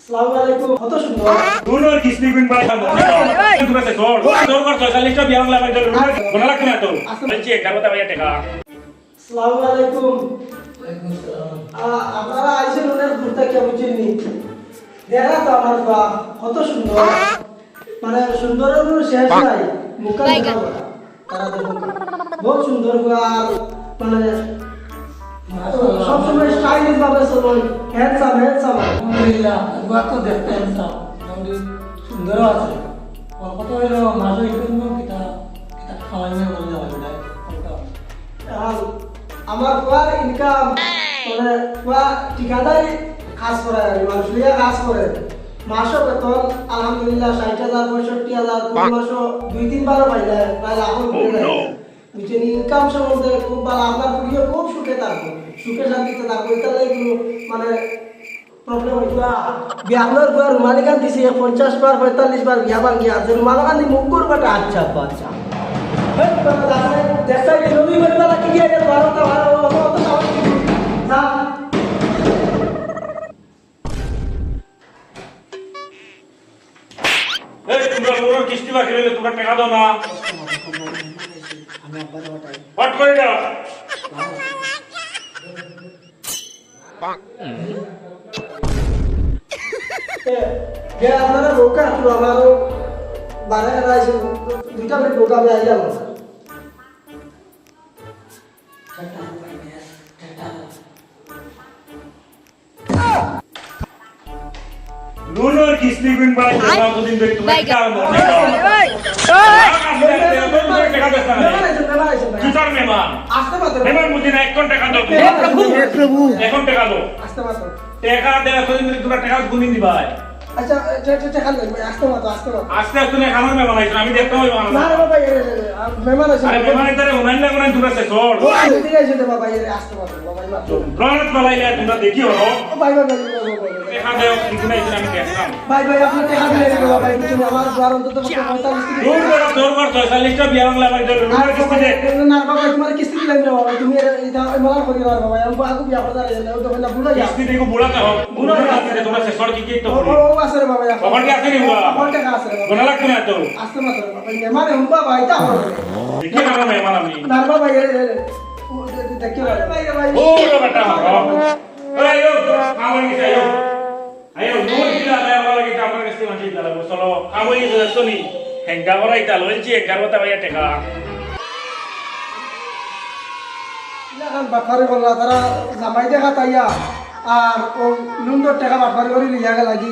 আসসালামু আলাইকুম। কত সুন্দর। দুনোর কিস্তি গুণ বাই খাবো তুমি কাছে তোর কর 46 টা বিয়াং লাগা দিল মনে রাখ না তো বলছি 11টা বাজে টাকা আসসালামু আলাইকুম। আপনারা আইছেন ওনার ঘুরতে কে বুঝিনি। দেখা তো আমার বা কত সুন্দর। মানে সুন্দরের কোনো শেষ নাই। মুখা দেখা বলা। তারা দেখুন বহুত সুন্দর আর মানে সবসময় স্টাইলিশ ভাবে চলুন হ্যান্ডসাম আলহামদুলিল্লাহ এবার তো দেখতে হ্যান্ডসাম মোটামুটি সুন্দরও আছে কত হইলো মাসে ইনকাম কিতা কিতা খাওয়াইলে বলে যাবে আর আমার পুয়ার ইনকাম মানে পুয়া ঠিকাদারি কাজ করে মানুষ লিয়া কাজ করে মাসও বেতন আলহামদুলিল্লাহ 60,000 65,000 কোন মাসও 2-3 বারও পাই যায় প্রায় লাখও ঘুরে যায় বুঝছেন ইনকাম সম্বন্ধে খুব ভালো আপনার পুরিও খুব সুখে থাকবো সুখে শান্তিতে থাকবো এটা এগুলো মানে প্রবলেম হইতো না বিয়াহর পর রুমালি গান দিছে 50 বার 45 বার বিয়া ভাঙ্গি আছে রুমাল গান দি মুখ করবাটা আচ্ছা আচ্ছা দেশাই রবি বেলা কি গিয়ে গেল 12টা 12 না এই তোমরা মোর কিস্তি বাকি রইলে তোমরা টাকা দাও না আমি আব্বার হটাই হট করে দাও কে আপনারা রোকা তো আমারও 12 রাইছে দুইটা মিনিট রোকা আমি আইলাম দুনোর কিস্তি গুণ বাই খাবো কতদিন ধরে তোমরা টাকা দাও টাকা দাও না তুই মেহমান আসতে পারতো মেহমান মুঝে না 1 টাকা দাও প্রভু এখন টাকা দাও আসতে পারতো টাকা দেওয়া কতদিন ধরে তোমরা টাকা গুণ দিবাই আচ্ছা টাকা লই আসতে পারতো আজকে তুমি খাবার মেহমান আইছো আমি দেখতে হইব না রে বাবা মেহমান আছে আরে মেহমান এটারে উনাইন না উনাইন তোমরা সে সর ঠিক আছে রে বাবা আসতে পারতো বাবা রনত বলাইলে তোমরা দেখিও হো ভাই ভাই টাকা দেও কিন্তু না আমি দেখলাম ভাই আপনি টাকা দিলে রে বাবা তুমি আমার দ্বার অন্তত 45 দূর কর 46 টা বিয়া বাংলা বাড়ি দিল রুমের কিস্তি দে না বাবা তোমার কিস্তি দিলাম রে বাবা তুমি এটা মালা করি না বাবা আমি আগু বিয়া করতে যাই না তো না ভুলে যা কিস্তি দেখো বুড়াতে হোক বুড়া কিস্তি তোমরা সে সর কি তো ও আছে রে বাবা খবর কি আছে নি বাবা কোন টাকা আছে রে বাবা গোনা লাগতো না তো আসতে মাত্র বাবা মেহমান হুম বাবা এটা দেখি না মেহমান আমি না বাবা দেখি ভাই ভাই ও বেটা ওরে আয়ো আমার কি আয়ো আয়ো নূর দিলা না আমার লাগি আমার কিস্তি মাঝে দিলা চলো আমি শুনি হেঙ্গা করা ইতা লইছি 11টা বাজে টাকা লাগান বাফারি বললা তারা জামাই দেখা তাইয়া আর ও নুন্দর টাকা বাফারি করে লিয়া গেল লাগি